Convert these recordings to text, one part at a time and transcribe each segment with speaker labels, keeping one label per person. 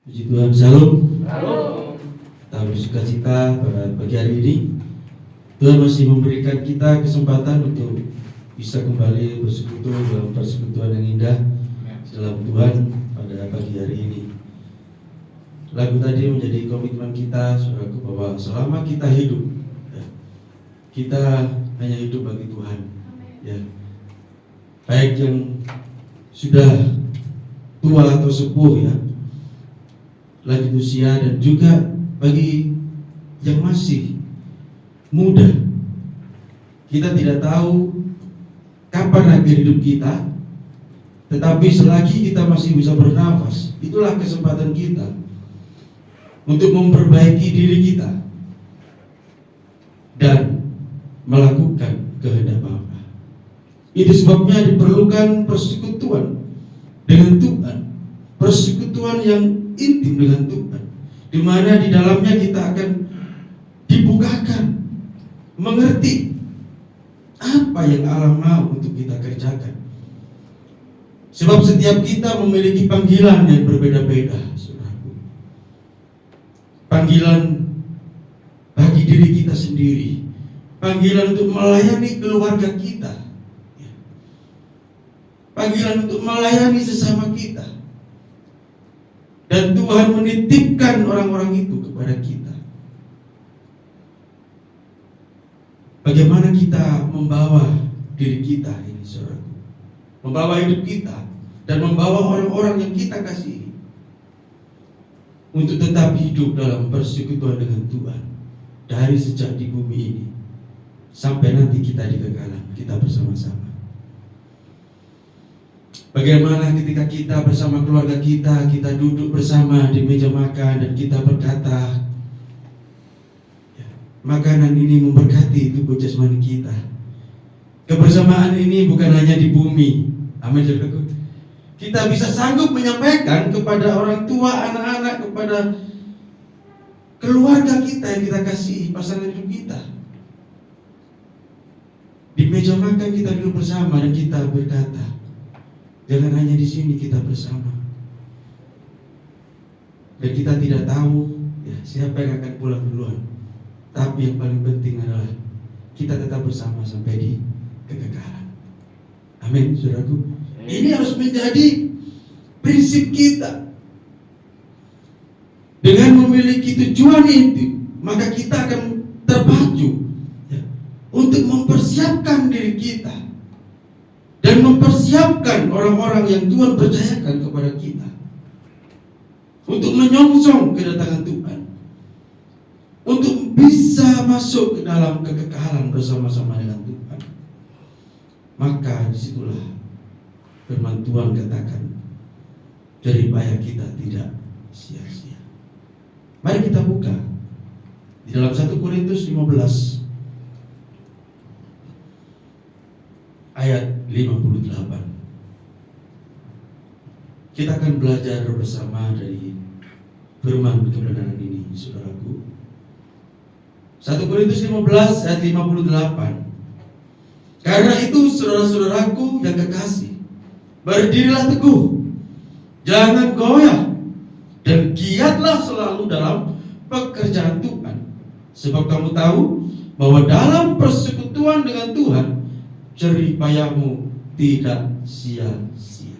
Speaker 1: Puji Tuhan, Shalom.
Speaker 2: Shalom.
Speaker 1: Kita bersukacita pada pagi hari ini. Tuhan masih memberikan kita kesempatan untuk bisa kembali bersekutu dalam persekutuan yang indah dalam Tuhan pada pagi hari ini. Lagu tadi menjadi komitmen kita, saudaraku, bahwa selama kita hidup, ya, kita hanya hidup bagi Tuhan. Ya. Baik yang sudah tua atau sepuh, ya, lanjut usia, dan juga bagi yang masih muda. Kita tidak tahu kapan akhir hidup kita, tetapi selagi kita masih bisa bernafas, itulah kesempatan kita untuk memperbaiki diri kita dan melakukan kehendak Bapa. Itu sebabnya diperlukan persekutuan dengan Tuhan, persekutuan yang intim dengan Tuhan, di mana di dalamnya kita akan dibukakan, mengerti apa yang Allah mau untuk kita kerjakan. Sebab setiap kita memiliki panggilan yang berbeda-beda, saudaraku. Panggilan bagi diri kita sendiri, panggilan untuk melayani keluarga kita, panggilan untuk melayani sesama kita. Dan Tuhan menitipkan orang-orang itu kepada kita. Bagaimana kita membawa diri kita ini, saudaraku, membawa hidup kita dan membawa orang-orang yang kita kasihi untuk tetap hidup dalam persekutuan dengan Tuhan dari sejak di bumi ini sampai nanti kita di kekekalan, kita bersama-sama. Bagaimana ketika kita bersama keluarga kita duduk bersama di meja makan dan kita berkata, ya, makanan ini memberkati tubuh jasmani kita. Kebersamaan ini bukan hanya di bumi. Amin. Kita bisa sanggup menyampaikan kepada orang tua, anak-anak, kepada keluarga kita yang kita kasihi, pasangan hidup kita. Di meja makan kita duduk bersama dan kita berkata, jangan hanya di sini kita bersama. Dan kita tidak tahu, ya, siapa yang akan pulang duluan. Tapi yang paling penting adalah kita tetap bersama sampai di kekekalan. Amin, saudaraku. Ini harus menjadi prinsip kita. Dengan memiliki tujuan itu, maka kita akan terpacu, ya, untuk mempersiapkan diri kita dan mempersiapkan orang-orang yang Tuhan percayakan kepada kita untuk menyongsong kedatangan Tuhan, untuk bisa masuk ke dalam kekekalan bersama-sama dengan Tuhan. Maka disitulah firman Tuhan katakan, jeripaya kita tidak sia-sia. Mari kita buka di dalam 1 Korintus 15 ayat 58. Kita akan belajar bersama dari firman kebenaran ini, saudaraku. 1 Korintus 15 ayat 58. Karena itu, saudara-saudaraku yang kekasih, berdirilah teguh, jangan goyah, dan giatlah selalu dalam pekerjaan Tuhan. Sebab kamu tahu bahwa dalam persekutuan dengan Tuhan, jerih payahmu tidak sia-sia.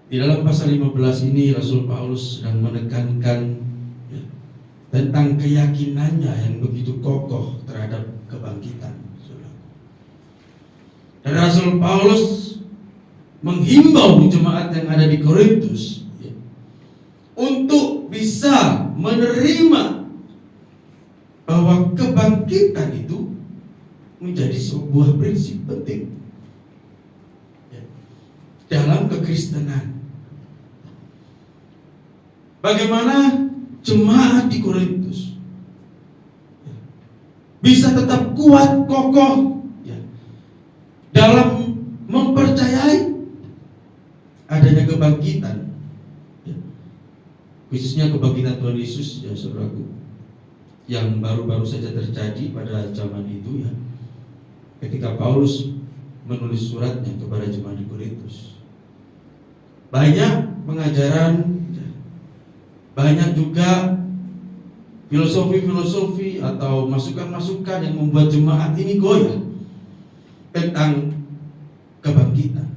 Speaker 1: Di dalam pasal 15 ini Rasul Paulus sedang menekankan, ya, tentang keyakinannya yang begitu kokoh terhadap kebangkitan. Dan Rasul Paulus menghimbau jemaat yang ada di Korintus, ya, untuk bisa menerima bahwa kebangkitan itu menjadi sebuah prinsip penting, ya, dalam kekristenan. Bagaimana jemaat di Korintus, ya, bisa tetap kuat, kokoh, ya, dalam mempercayai adanya kebangkitan, ya, khususnya kebangkitan Tuhan Yesus, ya, saudaraku, yang baru-baru saja terjadi pada zaman itu, ya, ketika Paulus menulis suratnya kepada jemaat di Korintus. Banyak pengajaran, banyak juga filosofi-filosofi atau masukan-masukan yang membuat jemaat ini goyah tentang kebangkitan.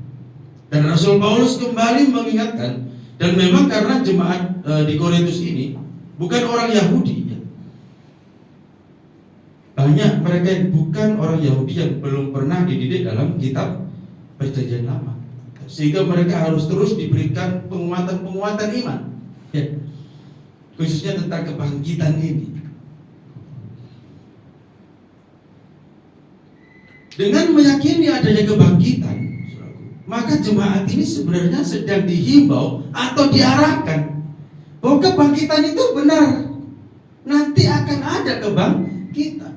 Speaker 1: Dan Rasul Paulus kembali mengingatkan, dan memang karena jemaat di Korintus ini bukan orang Yahudi, ya. Banyak mereka yang bukan orang Yahudi yang belum pernah dididik dalam kitab Perjanjian Lama, sehingga mereka harus terus diberikan penguatan-penguatan iman, ya, khususnya tentang kebangkitan ini. Dengan meyakini adanya kebangkitan, maka jemaat ini sebenarnya sedang dihimbau atau diarahkan bahwa kebangkitan itu benar. Nanti akan ada kebangkitan.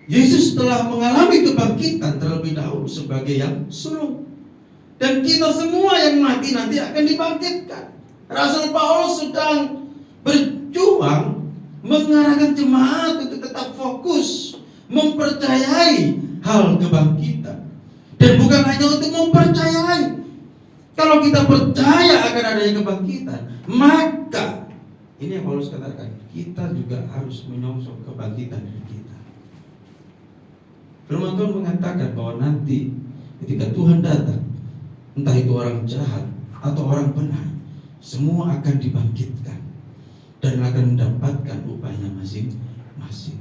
Speaker 1: Yesus telah mengalami kebangkitan terlebih dahulu sebagai yang sulung. Dan kita semua yang mati nanti akan dibangkitkan. Rasul Paulus sedang berjuang mengarahkan jemaat untuk tetap fokus mempercayai hal kebangkitan. Dan bukan hanya untuk mempercayai. Kalau kita percaya akan adanya kebangkitan, maka ini yang Paulus katakan, kita juga harus menyongsong kebangkitan dari kita. Firman Tuhan mengatakan bahwa nanti ketika Tuhan datang, entah itu orang jahat atau orang benar, semua akan dibangkitkan dan akan mendapatkan upahnya masing-masing.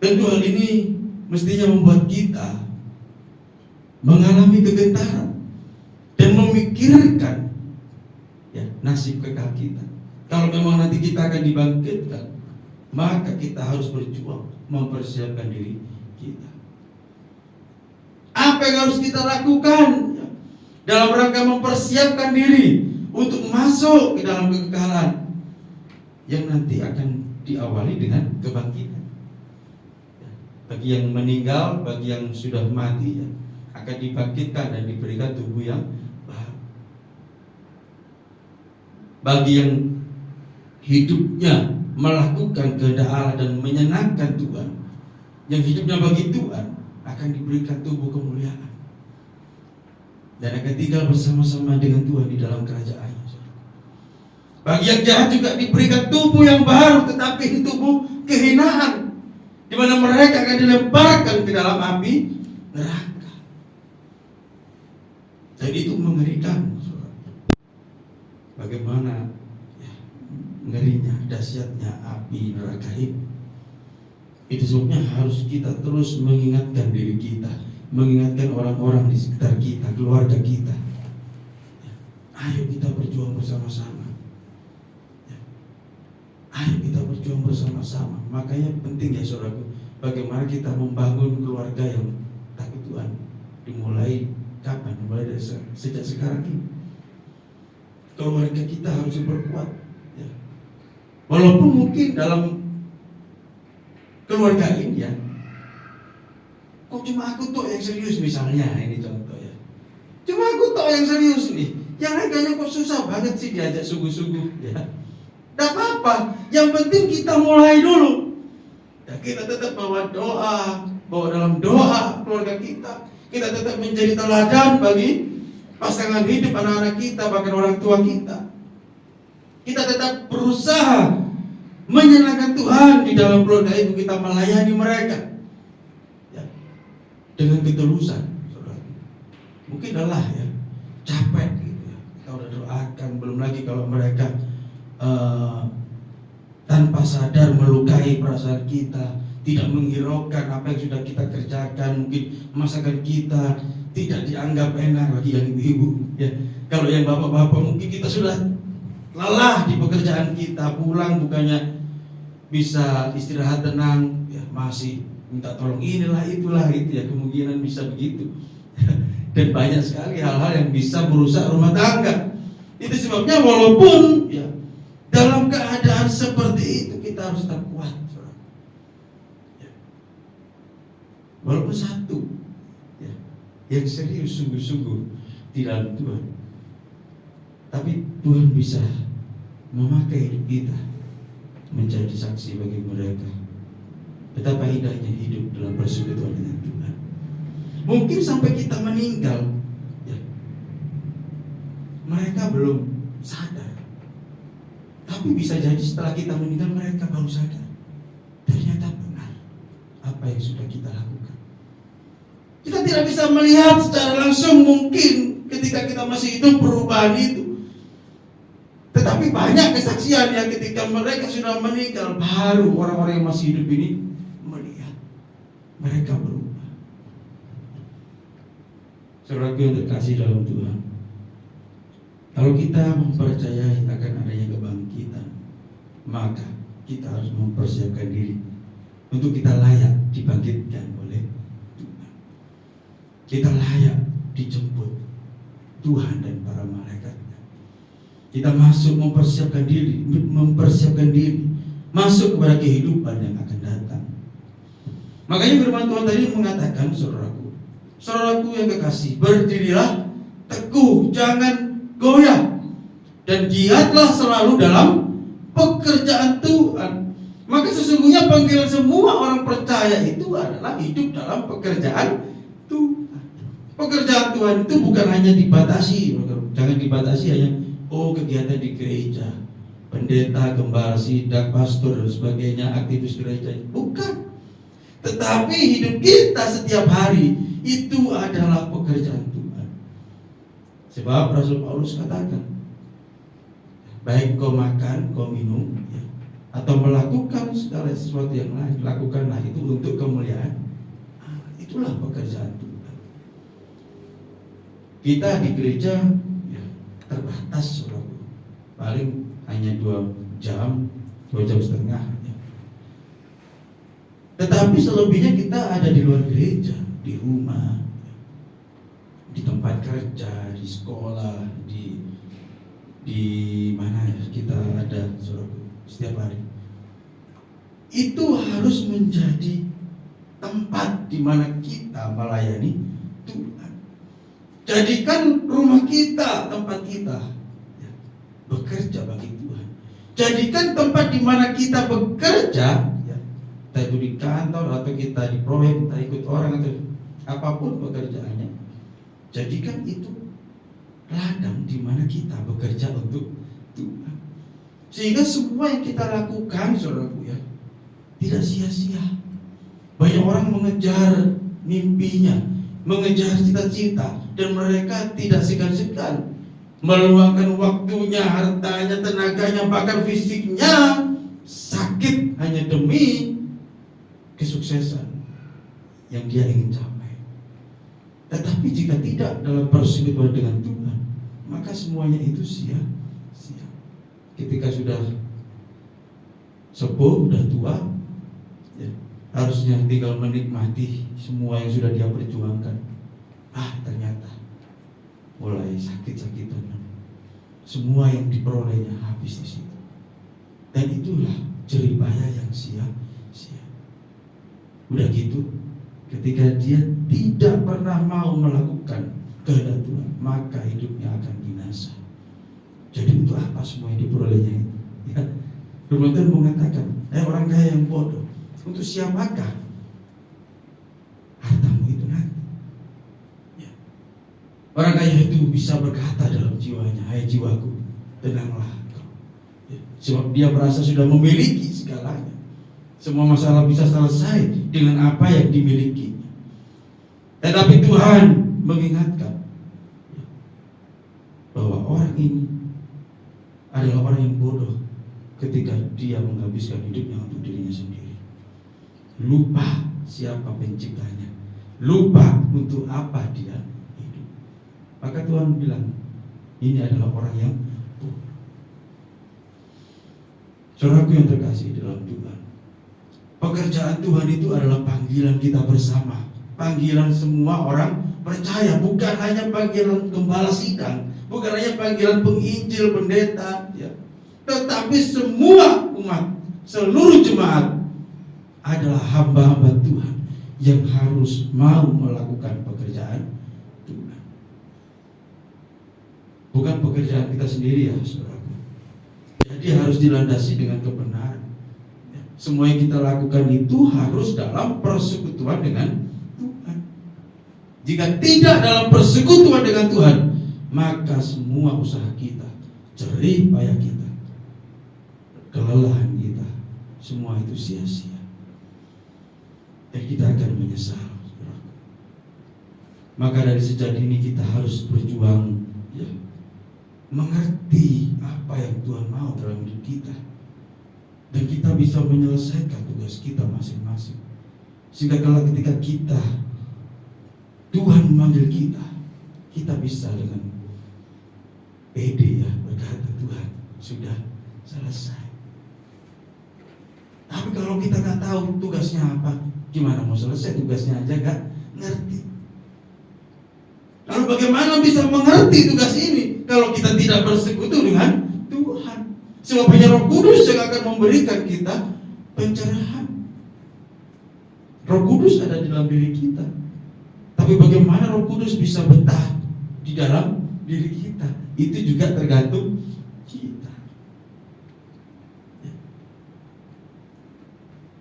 Speaker 1: Tentu hal ini mestinya membuat kita mengalami kegentaran dan memikirkan, ya, nasib kekal kita. Kalau memang nanti kita akan dibangkitkan, maka kita harus berjuang mempersiapkan diri kita. Apa yang harus kita lakukan, ya, dalam rangka mempersiapkan diri untuk masuk ke dalam kekekalan yang nanti akan diawali dengan kebangkitan. Ya, bagi yang meninggal, bagi yang sudah mati, ya, akan dibangkitkan dan diberikan tubuh yang baru. Bagi yang hidupnya melakukan kehendak Allah dan menyenangkan Tuhan, yang hidupnya bagi Tuhan, akan diberikan tubuh kemuliaan dan akan tinggal bersama-sama dengan Tuhan di dalam kerajaan-Nya. Bagi yang jahat juga diberikan tubuh yang baru, tetapi tubuh kehinaan, di mana mereka akan dilemparkan ke dalam api neraka. Dan itu mengerikan. Bagaimana, ya, ngerinya, dahsyatnya api neraka itu. Itu sebabnya harus kita terus mengingatkan diri kita, mengingatkan orang-orang di sekitar kita, keluarga kita. Ya, ayo kita berjuang bersama-sama. Ya, ayo kita berjuang bersama-sama. Makanya penting, ya saudaraku, bagaimana kita membangun keluarga yang takut Tuhan. Dimulai kapan? Dimulai dari sejak sekarang ini. Keluarga kita harus diperkuat, ya. Walaupun mungkin dalam keluarga ini, ya, kok cuma aku tuh yang serius misalnya, ini contoh, ya. Cuma aku tuh yang serius nih. Yang lain kayaknya kok susah banget sih diajak sungguh-sungguh, ya. Tidak apa-apa. Yang penting kita mulai dulu. Ya, kita tetap bawa doa, bawa dalam doa keluarga kita. Kita tetap menjadi teladan bagi pasangan hidup anak-anak kita, bahkan orang tua kita. Kita tetap berusaha menyenangkan Tuhan di dalam keluarga itu. Kita melayani mereka, ya, dengan ketulusan. Mungkin lelah, ya, capek gitu, ya. Kita udah doakan, belum lagi kalau mereka tanpa sadar melukai perasaan kita, tidak menghiraukan apa yang sudah kita kerjakan. Mungkin masakan kita tidak dianggap enak bagi yang ibu-ibu, ya. Kalau yang bapak-bapak mungkin kita sudah lelah di pekerjaan kita, pulang bukannya bisa istirahat tenang, ya, masih minta tolong inilah itulah, itu, ya, kemungkinan bisa begitu. Dan banyak sekali hal-hal yang bisa merusak rumah tangga. Itu sebabnya walaupun, ya, dalam keadaan seperti itu kita harus tetap kuat, ya. Walaupun satu, ya, yang serius sungguh-sungguh di dalam Tuhan, tapi Tuhan bisa memakai hidup kita menjadi saksi bagi mereka betapa indahnya hidup dalam persekutuan dengan Tuhan. Mungkin sampai kita meninggal, ya, mereka belum sadar. Tapi bisa jadi setelah kita meninggal mereka baru sadar. Ternyata benar apa yang sudah kita lakukan. Kita tidak bisa melihat secara langsung mungkin ketika kita masih hidup perubahan itu. Tetapi banyak kesaksian yang ketika mereka sudah meninggal, baru orang-orang yang masih hidup ini melihat mereka berubah. Saudaraku yang terkasih dalam Tuhan, kalau kita mempercayai akan adanya kebangkitan, maka kita harus mempersiapkan diri untuk kita layak dibangkitkan oleh Tuhan. Kita layak dijemput Tuhan dan para malaikatnya. Kita masuk mempersiapkan diri masuk kepada kehidupan yang akan datang. Makanya firman Tuhan tadi mengatakan, saudaraku yang kekasih, berdirilah teguh, jangan goyah, dan giatlah selalu dalam pekerjaan Tuhan. Maka sesungguhnya panggilan semua orang percaya itu adalah hidup dalam pekerjaan Tuhan. Pekerjaan Tuhan itu bukan hanya dibatasi, jangan dibatasi hanya kegiatan di gereja, pendeta, gembala, sidak, pastor dan sebagainya, aktivis gereja. Bukan. Tetapi hidup kita setiap hari itu adalah pekerjaan Tuhan. Sebab Rasul Paulus katakan, baik kau makan, kau minum, ya, atau melakukan segala sesuatu yang lain, lakukanlah itu untuk kemuliaan. Itulah pekerjaan Tuhan. Kita di gereja ya, terbatas, paling hanya 2 jam setengah. Ya. Tetapi selebihnya kita ada di luar gereja, di rumah, di tempat kerja, di sekolah, di mana ya kita ada setiap hari. Itu harus menjadi tempat di mana kita melayani Tuhan. Jadikan rumah kita tempat kita ya, bekerja bagi Tuhan. Jadikan tempat di mana kita bekerja ya, entah itu di kantor atau kita di proyek, kita ikut orang atau apapun pekerjaannya, jadikan itu ladang di mana kita bekerja untuk Tuhan. Sehingga semua yang kita lakukan, saudaraku ya, tidak sia-sia. Banyak orang mengejar mimpinya, mengejar cita-cita, dan mereka tidak segan-segan meluangkan waktunya, hartanya, tenaganya, bahkan fisiknya sakit hanya demi kesuksesan yang dia ingin capai. Tetapi jika tidak dalam persekutuan dengan Tuhan, maka semuanya itu sia-sia. Ketika sudah sepuh, sudah tua, ya, harusnya tinggal menikmati semua yang sudah dia perjuangkan. Ternyata mulai sakit-sakitan, semua yang diperolehnya habis di situ. Dan itulah jeripaya yang sia-sia. Udah gitu, ketika dia tidak pernah mau melakukan kehendak Tuhan, maka hidupnya akan binasa. Jadi untuk apa semua yang diperolehnya itu? Ya, Firman Tuhan mengatakan, orang kaya yang bodoh, untuk siapakah hartamu itu nanti? Ya. Orang kaya itu bisa berkata dalam jiwanya, hai jiwaku, tenanglah kau. Ya. Sebab dia merasa sudah memiliki segalanya. Semua masalah bisa selesai dengan apa yang dimiliki. Tetapi Tuhan mengingatkan bahwa orang ini adalah orang yang bodoh ketika dia menghabiskan hidupnya untuk dirinya sendiri. Lupa siapa penciptanya, lupa untuk apa dia hidup. Maka Tuhan bilang, ini adalah orang yang bodoh. Saudaraku yang terkasih dalam Tuhan, pekerjaan Tuhan itu adalah panggilan kita bersama, panggilan semua orang percaya, bukan hanya panggilan gembala sidang, bukan hanya panggilan penginjil, pendeta, ya, tetapi semua umat, seluruh jemaat adalah hamba-hamba Tuhan yang harus mau melakukan pekerjaan Tuhan. Bukan pekerjaan kita sendiri ya, saudaraku. Jadi harus dilandasi dengan kebenaran. Semua yang kita lakukan itu harus dalam persekutuan dengan Tuhan. Jika tidak dalam persekutuan dengan Tuhan, maka semua usaha kita, jerih payah kita, kelelahan kita, semua itu sia-sia. Dan kita akan menyesal. Maka dari sejak ini kita harus berjuang, ya, mengerti apa yang Tuhan mau dalam hidup kita, dan kita bisa menyelesaikan tugas kita masing-masing. Sehingga kalau ketika Tuhan memanggil kita bisa dengan pede, ya, berkata, Tuhan sudah selesai. Tapi kalau kita nggak tahu tugasnya apa, gimana mau selesai? Tugasnya aja nggak ngerti. Lalu bagaimana bisa mengerti tugas ini kalau kita tidak bersekutu dengan Tuhan? Sebab hanya Roh Kudus yang akan memberikan kita pencerahan. Roh Kudus ada di dalam diri kita. Tapi bagaimana Roh Kudus bisa betah di dalam diri kita? Itu juga tergantung kita. Ya.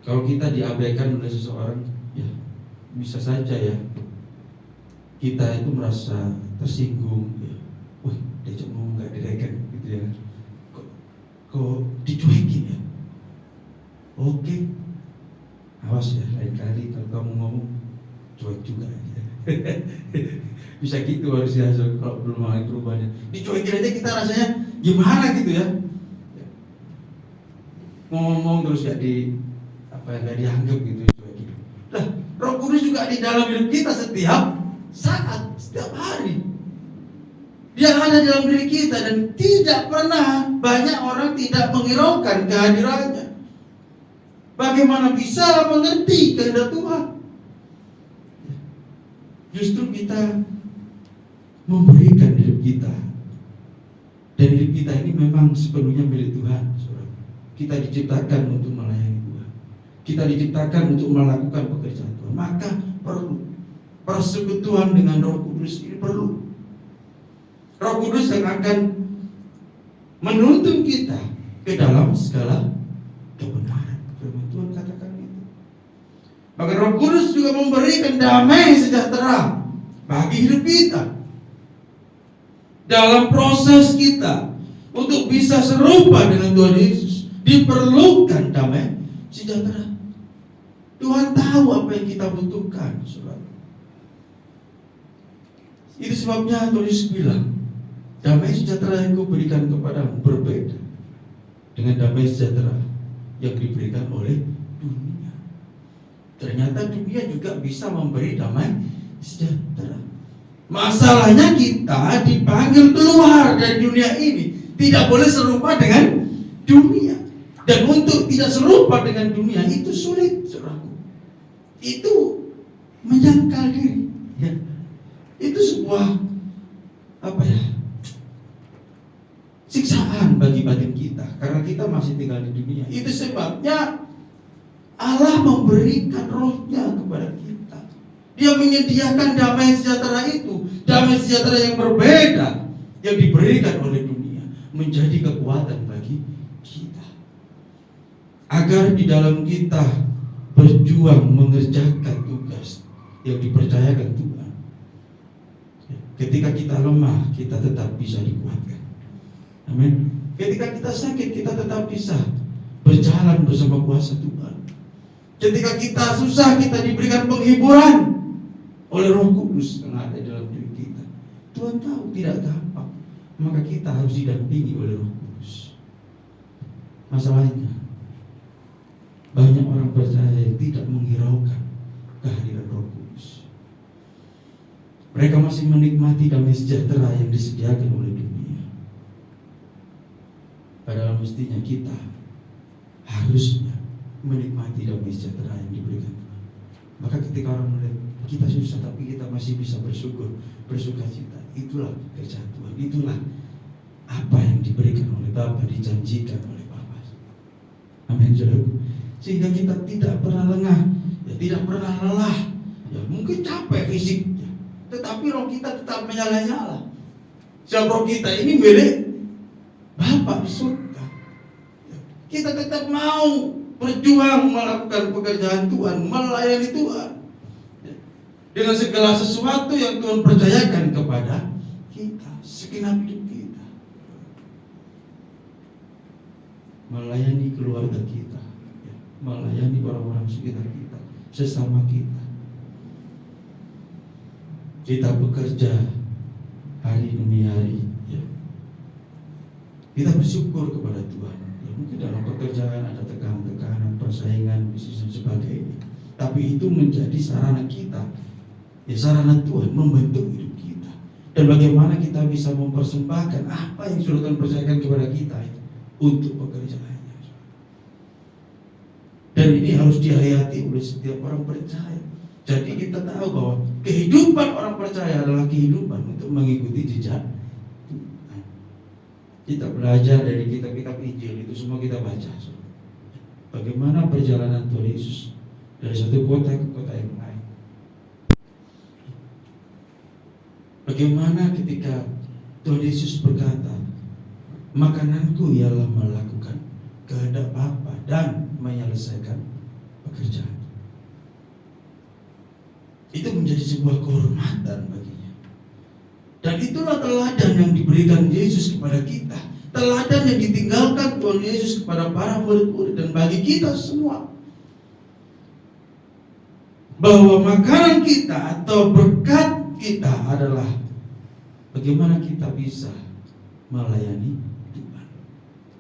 Speaker 1: Kalau kita diabaikan oleh seseorang, ya bisa saja, ya, kita itu merasa tersinggung, ya. Wih, diajak ngomong nggak direken, gitu ya. Kok dicuekin, ya? Oke, awas ya, lain kali kalau kamu ngomong cuek juga, ya. Bisa gitu harusnya kalau belum mulai perubahannya. Dicuekin aja kita rasanya gimana gitu, ya. Ngomong terus nggak dianggap gitu, cuekin. Nah, Roh Kudus juga di dalam hidup kita setiap saat, setiap hari. Dia ada dalam diri kita, dan tidak pernah banyak orang tidak menghiraukan kehadirannya. Bagaimana bisa mengerti kehendak Tuhan? Justru kita memberikan hidup kita, dan hidup kita ini memang sepenuhnya milik Tuhan. Kita diciptakan untuk melayani Tuhan. Kita diciptakan untuk melakukan pekerjaan Tuhan. Maka perlu persekutuan dengan Roh Kudus ini perlu. Roh Kudus yang akan menuntun kita ke dalam segala kebenaran. Firman Tuhan katakan itu. Maka Roh Kudus juga memberikan damai sejahtera bagi hidup kita. Dalam proses kita untuk bisa serupa dengan Tuhan Yesus, diperlukan damai sejahtera. Tuhan tahu apa yang kita butuhkan, saudara. Itu sebabnya Tuhan Yesus bilang, damai sejahtera yang kuberikan kepadamu berbeda dengan damai sejahtera yang diberikan oleh dunia. Ternyata dunia juga bisa memberi damai sejahtera. Masalahnya kita dipanggil keluar dari dunia ini, tidak boleh serupa dengan dunia. Dan untuk tidak serupa dengan dunia itu sulit, saudaraku. Itu menyangkal diri, ya. Itu sebuah siksaan bagi batin kita, karena kita masih tinggal di dunia. Itu sebabnya Allah memberikan Roh-Nya kepada kita. Dia menyediakan damai sejahtera itu, damai sejahtera yang berbeda yang diberikan oleh dunia, menjadi kekuatan bagi kita, agar di dalam kita berjuang mengerjakan tugas yang dipercayakan Tuhan. Ketika kita lemah, kita tetap bisa dikuatkan. Amin. Ketika kita sakit, kita tetap bisa berjalan bersama kuasa Tuhan. Ketika kita susah, kita diberikan penghiburan oleh Roh Kudus yang ada dalam diri kita. Tuhan tahu tidak gampang, maka kita harus didampingi oleh Roh Kudus. Masalahnya, banyak orang percaya yang tidak menghiraukan kehadiran Roh Kudus. Mereka masih menikmati damai sejahtera yang disediakan oleh dunia. Padahal mestinya kita harusnya menikmati damai sejahtera yang diberikan Tuhan. Maka ketika orang melihat kita susah tapi kita masih bisa bersuka cita, itulah kerjaan Tuhan. Itulah apa yang diberikan oleh Bapa, dijanjikan oleh Bapa. Amin, saudara. Sehingga kita tidak pernah lengah, ya, tidak pernah lelah. Ya, mungkin capek fisiknya, tetapi roh kita tetap menyala-nyala. Sebab roh kita ini milik Bapa di surga. Ya, kita tetap mau berjuang melakukan pekerjaan Tuhan, melayani Tuhan, ya, dengan segala sesuatu yang Tuhan percayakan kepada kita. segenap hidup kita. Melayani keluarga kita, ya, melayani orang-orang sekitar kita, sesama kita. Kita bekerja hari demi hari, ya. Kita bersyukur kepada Tuhan. Ya, mungkin dalam pekerjaan ada tekanan, persaingan, bisnis dan sebagainya. Tapi itu menjadi sarana kita, ya, sarana Tuhan membentuk hidup kita. Dan bagaimana kita bisa mempersembahkan apa yang sudah Tuhan percayakan kepada kita itu untuk pekerjaannya. Dan ini harus dihayati oleh setiap orang percaya. Jadi kita tahu bahwa kehidupan orang percaya adalah kehidupan untuk mengikuti jejak Tuhan. Kita belajar dari kitab-kitab Injil, itu semua kita baca. Bagaimana perjalanan Tuhan Yesus dari satu kota ke kota yang lain. Bagaimana ketika Tuhan Yesus berkata, makananku ialah melakukan kehendak Bapa dan menyelesaikan pekerjaan. Itu menjadi sebuah kehormatan baginya. Dan itulah teladan yang diberikan Yesus kepada kita. Teladan yang ditinggalkan Tuhan Yesus kepada para murid-murid dan bagi kita semua. Bahwa makanan kita atau berkat kita adalah bagaimana kita bisa melayani Tuhan.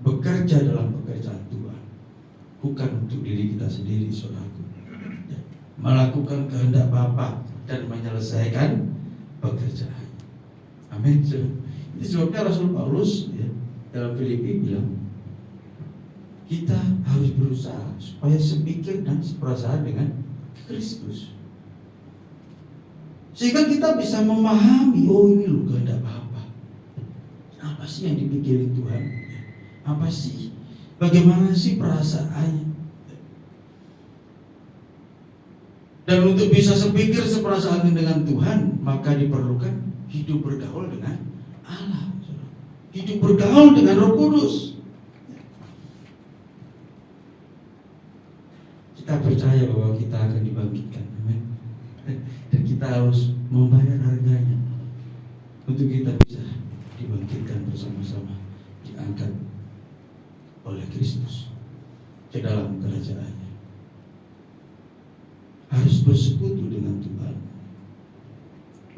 Speaker 1: Bekerja dalam pekerjaan Tuhan. Bukan untuk diri kita sendiri, saudaraku. Melakukan kehendak Bapa dan menyelesaikan pekerjaan. Amin. Ini sebabnya Rasul Paulus, ya, dalam Filipi bilang, kita harus berusaha supaya sepikir dan seperasaan dengan Kristus. Sehingga kita bisa memahami, oh ini loh kehendak Bapa. Apa sih yang dipikirin Tuhan? Apa sih? Bagaimana sih perasaannya? Dan untuk bisa sepikir seperasaan dengan Tuhan, maka diperlukan hidup bergaul dengan Allah, hidup bergaul dengan Roh Kudus. Kita percaya bahwa kita akan dibangkitkan, amin. Dan kita harus membayar harganya untuk kita bisa dibangkitkan bersama-sama, diangkat oleh Kristus ke dalam kerajaannya. Harus bersekutu dengan Tuhan.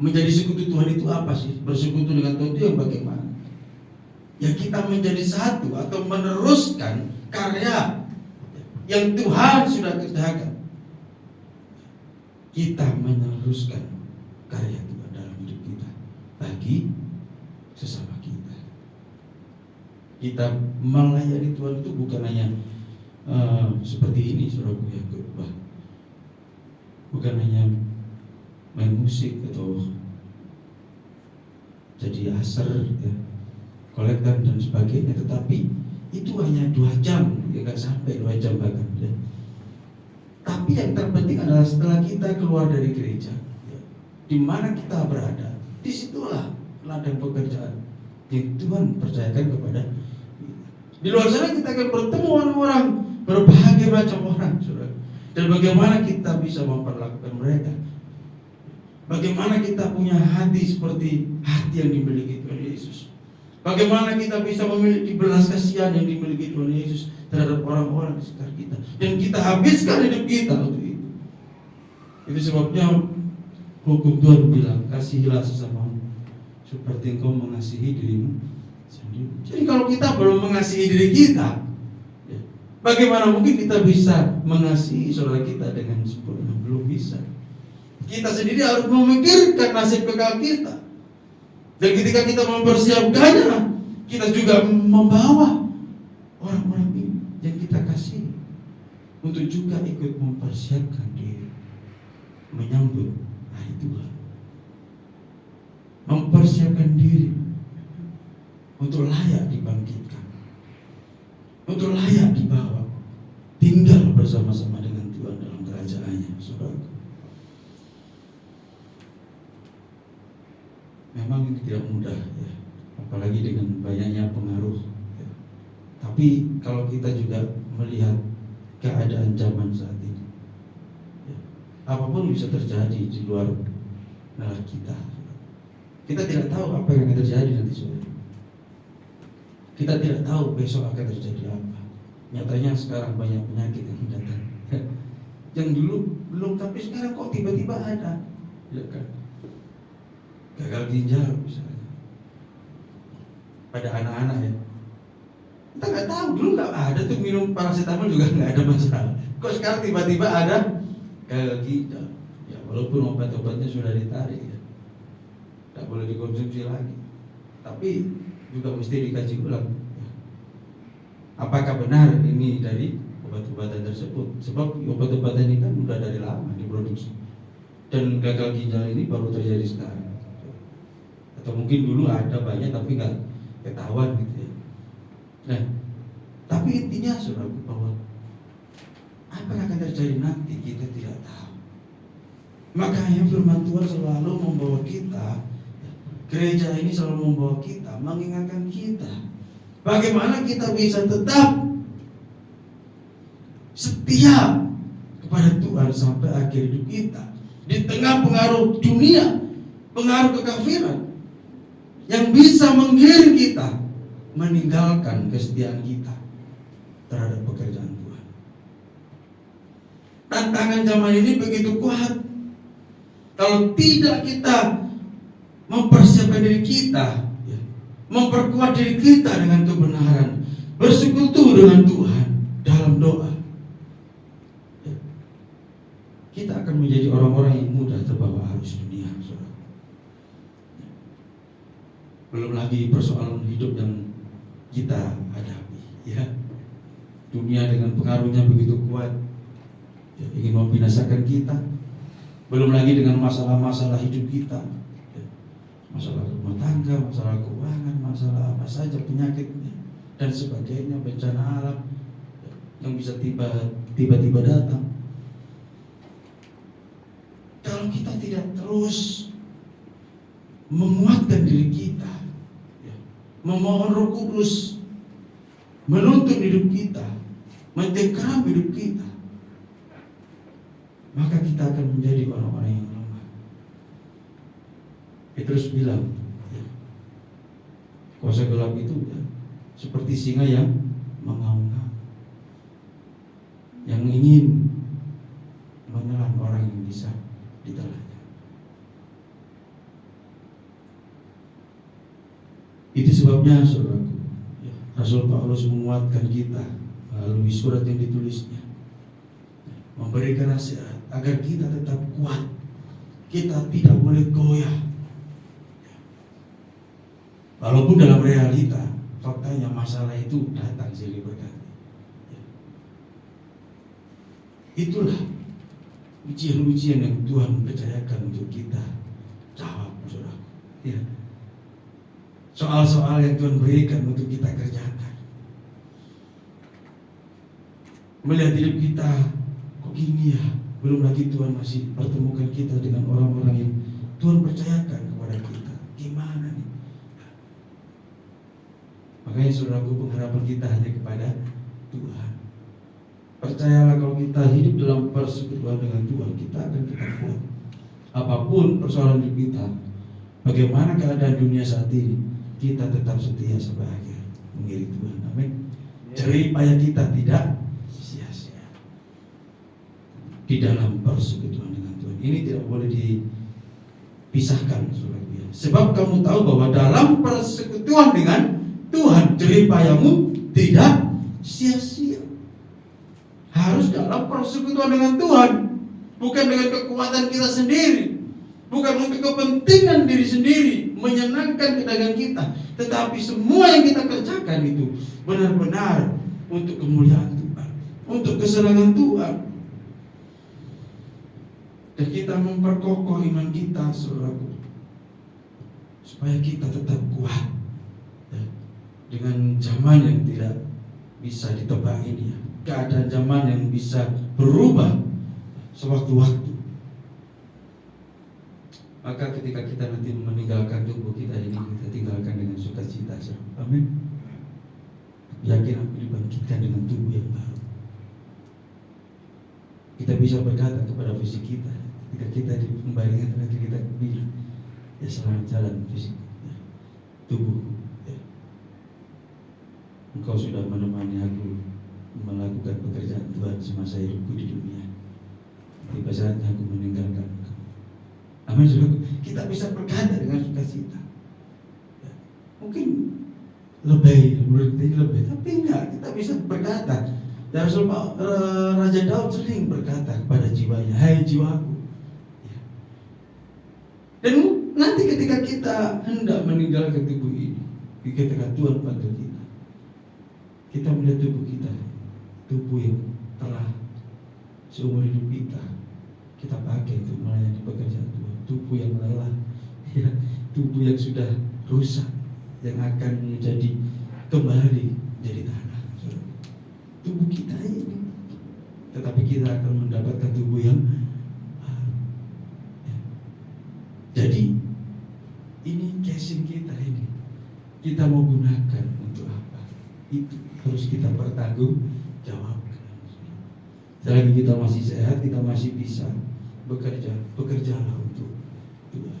Speaker 1: Menjadi sekutu Tuhan itu apa sih? Bersekutu dengan Tuhan itu yang bagaimana? Ya kita menjadi satu atau meneruskan karya yang Tuhan sudah kerjakan. Kita meneruskan karya Tuhan dalam hidup kita bagi sesama kita. Kita melayani Tuhan itu bukan hanya seperti ini, saudaraku yang berubah. Bukan hanya main musik atau jadi aser, ya, kolektan dan sebagainya, tetapi itu hanya 2 jam, ya nggak sampai 2 jam bahkan. Ya. Tapi yang terpenting adalah setelah kita keluar dari gereja, ya, di mana kita berada, disitulah ladang pekerjaan yang Tuhan percayakan kepada kita. Di luar sana kita akan bertemu orang-orang, berbagai macam orang, saudara. Dan bagaimana kita bisa memperlakukan mereka? Bagaimana kita punya hati seperti hati yang dimiliki Tuhan Yesus? Bagaimana kita bisa memiliki belas kasihan yang dimiliki Tuhan Yesus terhadap orang-orang di sekitar kita? Dan kita habiskan hidup kita untuk itu. Itu sebabnya hukum Tuhan bilang, kasihilah sesamamu seperti engkau mengasihi dirimu sendiri. Jadi kalau kita belum mengasihi diri kita, bagaimana mungkin kita bisa mengasihi saudara kita dengan sempurna? Belum bisa. Kita sendiri harus memikirkan nasib kekal kita. Dan ketika kita mempersiapkannya, kita juga membawa orang-orang ini yang kita kasih untuk juga ikut mempersiapkan diri menyambut hari Tuhan. Mempersiapkan diri untuk layak dibangkitkan, untuk layak dibawa tinggal bersama-sama dengan Tuhan dalam kerajaannya, saudaraku. Memang ini tidak mudah, ya, apalagi dengan banyaknya pengaruh. Ya. Tapi kalau kita juga melihat keadaan zaman saat ini, ya, apapun bisa terjadi di luar nalar kita. Kita tidak tahu apa yang akan terjadi nanti sore. Kita tidak tahu besok akan terjadi apa. Nyatanya sekarang banyak penyakit yang datang. Yang dulu belum, tapi sekarang kok tiba-tiba ada. Ya kan? Gagal ginjal misalnya. Pada anak-anak ya. Kita nggak tahu, dulu nggak ada tuh, minum paracetamol juga nggak ada masalah. Kok sekarang tiba-tiba ada gagal ginjal? Ya walaupun obat-obatnya sudah ditarik ya, nggak boleh dikonsumsi lagi. Tapi juga mesti dikaji ulang. Apakah benar ini dari obat-obatan tersebut? Sebab obat-obatan ini kan udah dari lama diproduksi. Dan gagal ginjal ini baru terjadi sekarang. Atau mungkin dulu ada banyak tapi nggak ketahuan gitu ya. Nah, tapi intinya saudaraku bahwa apa yang akan terjadi nanti kita tidak tahu. Makanya firman Tuhan selalu membawa kita, gereja ini selalu membawa kita, mengingatkan kita bagaimana kita bisa tetap setia kepada Tuhan sampai akhir hidup kita. Di tengah pengaruh dunia, pengaruh kekafiran yang bisa menggiring kita meninggalkan kesetiaan kita terhadap pekerjaan Tuhan. Tantangan zaman ini begitu kuat. Kalau tidak kita mempersiapkan diri kita, memperkuat diri kita dengan kebenaran, bersekutu dengan Tuhan dalam doa, kita akan menjadi orang-orang yang mudah terbawa arus dunia. Belum lagi persoalan hidup yang kita hadapi, ya. Dunia dengan pengaruhnya begitu kuat, ya, ingin membinasakan kita. Belum lagi dengan masalah-masalah hidup kita, ya. Masalah rumah tangga, masalah keuangan, masalah apa saja, penyakitnya dan sebagainya, bencana alam, ya, yang bisa tiba-tiba datang. Kalau kita tidak terus menguatkan diri kita, memohon Roh Kudus menuntun hidup kita, mencengkeram hidup kita, maka kita akan menjadi orang-orang yang lemah. Petrus bilang, ya, kuasa gelap itu ya, seperti singa yang mengaum-ngaum, yang ingin menelan orang yang bisa ditelannya. Itu sebabnya saudaraku, ya, Rasul Paulus menguatkan kita melalui surat yang ditulisnya, memberikan nasihat agar kita tetap kuat. Kita tidak boleh goyah. Walaupun dalam realita faktanya masalah itu datang silih berganti. Itulah ujian-ujian yang Tuhan percayakan untuk kita jawab, saudaraku. Ya. Soal-soal yang Tuhan berikan untuk kita kerjakan. Melihat hidup kita, kok gini ya? Belum lagi Tuhan masih pertemukan kita dengan orang-orang yang Tuhan percayakan kepada kita. Gimana nih? Makanya saudaraku, pengharapan kita hanya kepada Tuhan. Percayalah, kalau kita hidup dalam persekutuan dengan Tuhan, kita akan tetap kuat. Apapun persoalan hidup kita, bagaimana keadaan dunia saat ini, kita tetap setia sampai akhir mengiring Tuhan. Amin. Jerih payah kita tidak sia-sia di dalam persekutuan dengan Tuhan. Ini tidak boleh dipisahkan, saudara. Sebab kamu tahu bahwa dalam persekutuan dengan Tuhan, jerih payahmu tidak sia-sia. Harus dalam persekutuan dengan Tuhan, bukan dengan kekuatan kita sendiri, bukan untuk kepentingan diri sendiri, menyenangkan kedagang kita, tetapi semua yang kita kerjakan itu benar-benar untuk kemuliaan Tuhan, untuk kesenangan Tuhan. Dan kita memperkokoh iman kita, saudaraku, supaya kita tetap kuat, ya, dengan zaman yang tidak bisa ditebak ini, ya. Keadaan zaman yang bisa berubah sewaktu-waktu. Maka ketika kita nanti meninggalkan tubuh kita ini, kita tinggalkan dengan sukacita. Amin. Yakin aku dibangkitkan dengan tubuh yang baru. Kita bisa berkata kepada fisik kita, ketika kita dikembalikan, kita bilang, ya selamat jalan fisik, ya, tubuh. Ya. Engkau sudah menemani aku melakukan pekerjaan Tuhan semasa hidupku di dunia. Tiba saatnya aku meninggalkan engkau. Amin, saudara. Kita bisa berkata dengan sukacita. Ya. Mungkin lebih, menurut kita lebih, tapi enggak. Kita bisa berkata. Ya, Raja Daud sering berkata kepada jiwanya, hai jiwaku. Ya. Dan nanti ketika kita hendak meninggalkan tubuh ini, ketika Tuhan panggil kita melihat tubuh kita, tubuh yang telah seumur hidup kita pakai untuk melayani pekerjaan Tuhan, tubuh yang lelah, ya, tubuh yang sudah rusak, yang akan menjadi kembali jadi tanah. Tubuh kita ini, tetapi kita akan mendapatkan tubuh yang baru. Ya. Jadi ini casing kita ini, kita mau gunakan untuk apa? Itu harus kita pertanggungjawabkan. Selagi kita masih sehat, kita masih bisa bekerja, bekerjalah untuk Tuhan.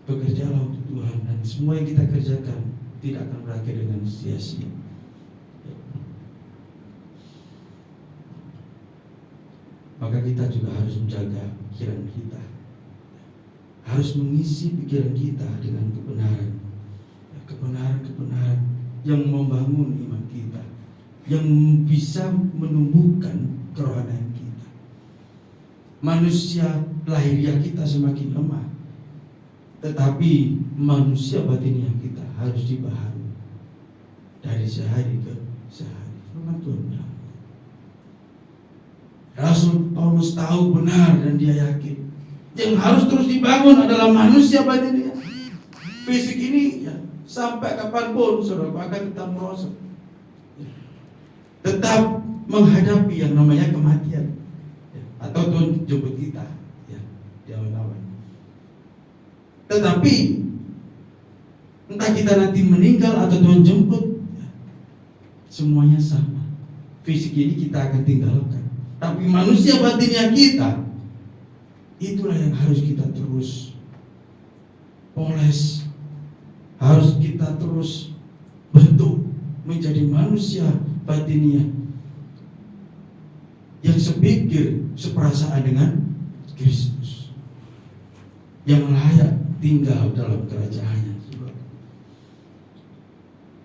Speaker 1: Bekerjalah untuk Tuhan, dan semua yang kita kerjakan tidak akan berakhir dengan sia-sia. Maka kita juga harus menjaga pikiran kita, harus mengisi pikiran kita dengan kebenaran, kebenaran yang membangun iman kita, yang bisa menumbuhkan kerohanian kita. Manusia lahiriah kita semakin lemah, tetapi manusia batiniah kita harus dibaharui dari sehari ke sehari. Firman Tuhan bilang, Rasul Paulus tahu benar dan dia yakin yang harus terus dibangun adalah manusia batiniah. Fisik ini ya, sampai kapanpun saudara akan tetap merosot, tetap menghadapi yang namanya kematian, ya, atau Tuhan jemput kita ya, di awan-awan. Tetapi entah kita nanti meninggal atau Tuhan jemput, ya, semuanya sama. Fisik ini kita akan tinggalkan, tapi manusia batinnya kita, itulah yang harus kita terus poles, harus kita terus bentuk menjadi manusia batinnya yang sepikir, seperasaan dengan Kristus, yang layak tinggal dalam kerajaannya.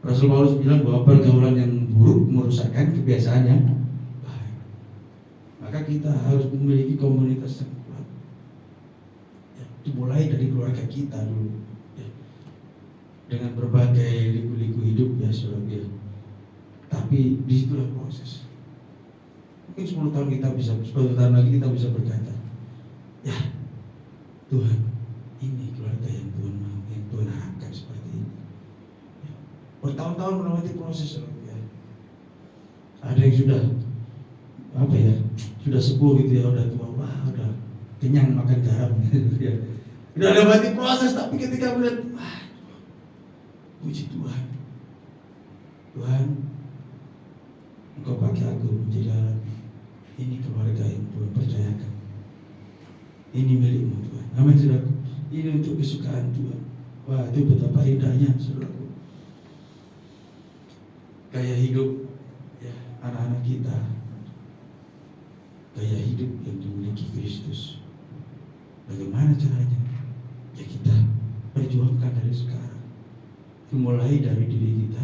Speaker 1: Rasul Paulus bilang bahwa pergaulan yang buruk merusakkan kebiasaan yang baik. Maka kita harus memiliki komunitas yang kuat, ya, dimulai dari keluarga kita dulu, ya, dengan berbagai liku-liku hidup ya saudara. Tapi disitulah proses. Mungkin 10 tahun kita bisa, 10 tahun lagi kita bisa berkata, ya Tuhan, ini keluarga yang Tuhan mau, yang Tuhan harapkan seperti ini. Ya, bertahun-tahun melewati proses ya. Ada yang sudah apa ya, sudah sepuh gitu ya, udah tua, wah udah kenyang makan garam gitu ya. Udah lewati proses, tapi ketika melihat, wah, puji Tuhan, Tuhan, Engkau pakai aku menjadi alat. Ini keluarga yang Tuhan percayakan. Ini milikmu Tuhan. Amin saudara. Ini untuk kesukaan Tuhan. Wah, itu betapa indahnya saudara. Gaya hidup ya anak-anak kita, gaya hidup yang dimiliki Kristus. Bagaimana caranya? Ya kita perjuangkan dari sekarang. Dimulai dari diri kita.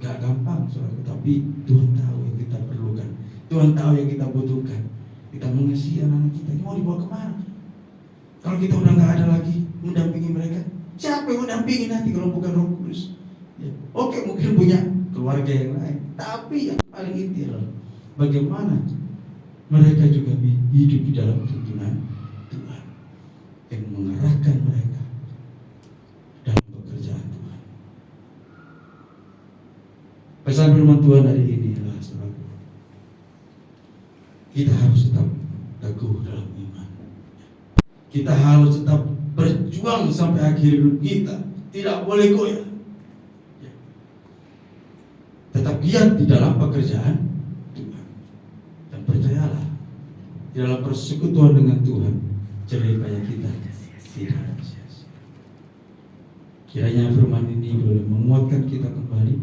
Speaker 1: Gak gampang saudara, tapi Tuhan tahu yang kita perlukan, Tuhan tahu yang kita butuhkan. Kita mengasihi anak-anak kita, ini mau dibawa kemana? Kalau kita udah gak ada lagi mendampingi mereka, siapa yang mendampingi nanti kalau bukan Roh Kudus? Ya. Oke, mungkin punya keluarga yang lain, tapi yang paling inti adalah bagaimana mereka juga hidup di dalam tuntunan Tuhan yang mengarahkan mereka dalam pekerjaan Tuhan. Pesan firman Tuhan hari ini adalah saudara, kita harus tetap teguh dalam iman. Kita harus tetap berjuang sampai akhir hidup kita, tidak boleh goyah. Tetap giat di dalam pekerjaan Tuhan. Dan percayalah, di dalam persekutuan dengan Tuhan, jerih payah kita tidak akan sia-sia. Kiranya firman ini boleh menguatkan kita kembali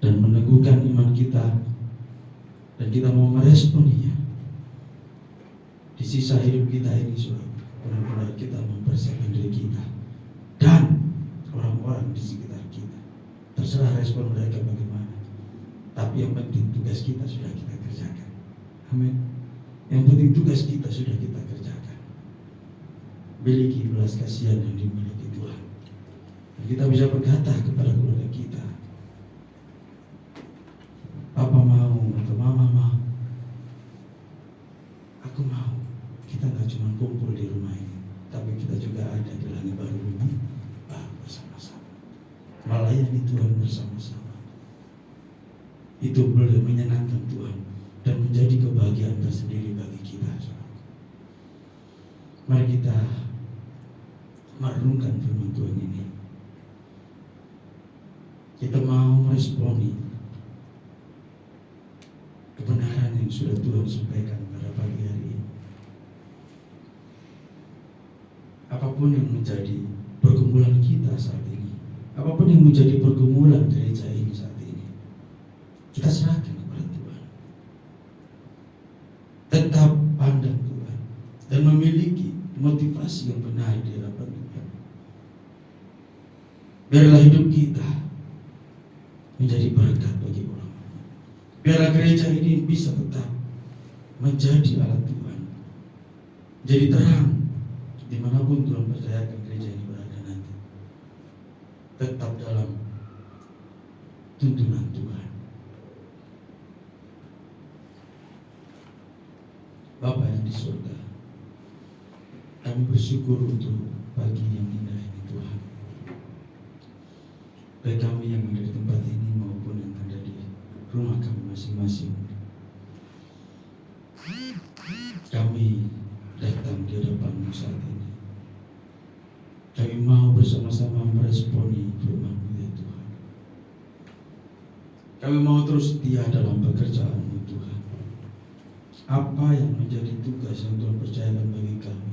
Speaker 1: dan meneguhkan iman kita, dan kita mau meresponinya di sisa hidup kita ini. Benar-benar kita mempersiapkan diri kita dan orang-orang di sekitar kita. Terserah respon mereka bagaimana, tapi yang penting tugas kita sudah kita kerjakan. Amin. Yang penting tugas kita sudah kita kerjakan. Miliki belas kasihan yang dimiliki Tuhan, dan kita bisa berkata kepada keluarga kita, Papa mau atau Mama mau, aku mau. Kita nggak cuma kumpul di rumah ini, tapi kita juga ada di langit baru bumi baru bersama-sama, melayani Tuhan bersama-sama. Itu boleh menyenangkan Tuhan dan menjadi kebahagiaan tersendiri bagi kita. Mari kita merenungkan firman Tuhan ini. Kita mau meresponi kebenaran yang sudah Tuhan sampaikan pada pagi hari ini. Apapun yang menjadi pergumulan kita saat ini, apapun yang menjadi pergumulan gereja ini saat ini, kita serahkan kepada Tuhan. Tetap pandang Tuhan dan memiliki motivasi yang benar di hadapan Tuhan. Biarlah hidup kita menjadi berkat bagi orang. Biarlah gereja ini bisa tetap menjadi alat Tuhan, jadi terang dimanapun Tuhan percayakan gereja ini berada nanti. Tetap dalam tuntunan Tuhan. Bapa yang di surga, kami bersyukur untuk pagi yang indah ini Tuhan. Baik kami yang ada di tempat ini maupun yang ada di rumah kami masing-masing, kami datang di hadapan-Mu saat ini. Kami mau bersama-sama meresponi firman-Mu ya Tuhan. Kami mau terus setia dalam pekerjaan-Mu Tuhan. Apa yang menjadi tugas yang Tuhan percayakan bagi kami,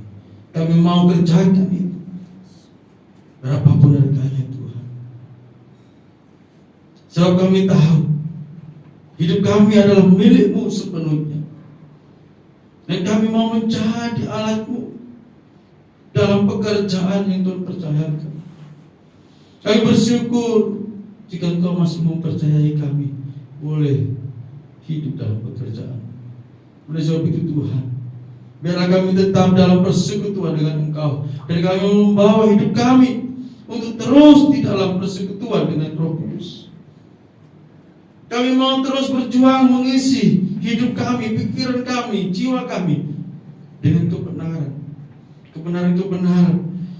Speaker 1: kami mau kerjakan itu, berapapun harganya Tuhan. Sebab kami tahu hidup kami adalah milik-Mu sepenuhnya, dan kami mau menjadi alat-Mu dalam pekerjaan yang Tuhan percayakan. Kami bersyukur jika Engkau masih mempercayai kami boleh hidup dalam pekerjaan. Oleh sebab itu Tuhan, biarlah kami tetap dalam persekutuan dengan Engkau, dan kami membawa hidup kami untuk terus di dalam persekutuan dengan Roh Kudus. Kami mau terus berjuang mengisi hidup kami, pikiran kami, jiwa kami dengan kebenaran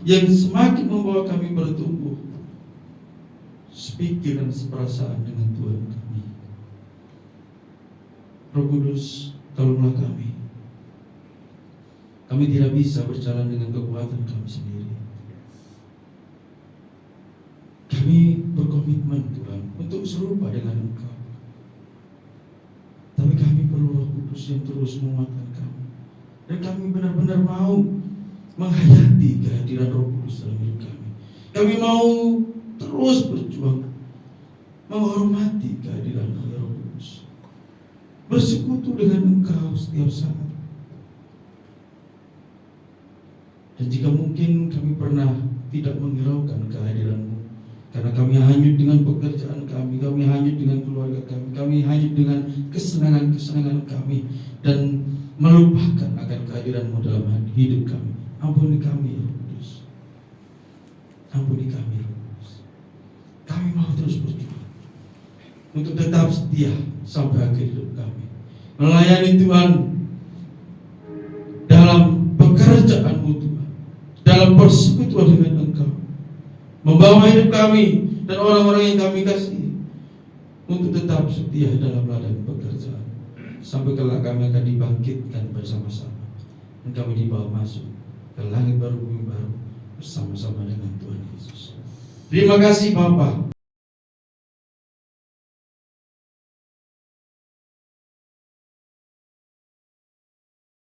Speaker 1: yang semakin membawa kami bertumbuh sepikiran seperasaan dengan Tuhan kami. Roh Kudus, tolonglah kami. Kami tidak bisa berjalan dengan kekuatan kami sendiri. Kami berkomitmen Tuhan untuk serupa dengan Engkau, tapi kami perlu Roh Kudus yang terus menguatkan kami, dan kami benar-benar mau menghayati kehadiran Roh Kudus dalam hidup kami. Kami mau terus berjuang menghormati kehadiran Roh Kudus, bersekutu dengan Engkau setiap saat. Dan jika mungkin kami pernah tidak menghiraukan kehadiran-Mu, karena kami hanyut dengan pekerjaan kami hanyut dengan keluarga kami hanyut dengan kesenangan-kesenangan kami, dan melupakan akan kehadiran-Mu dalam hidup kami. Ampuni kami, Roh Kudus. Ampuni kami, Roh Kudus. Kami mau terus berjuang untuk tetap setia sampai akhir hidup kami, melayani Tuhan dalam pekerjaan-Mu Tuhan, dalam persekutuan dengan Engkau, membawa hidup kami dan orang-orang yang kami kasih untuk tetap setia dalam ladang pekerjaan, sampai kelak kami akan dibangkitkan bersama-sama, dan kami dibawa masuk ke langit baru bumi baru bersama-sama dengan Tuhan Yesus. Terima kasih Bapa.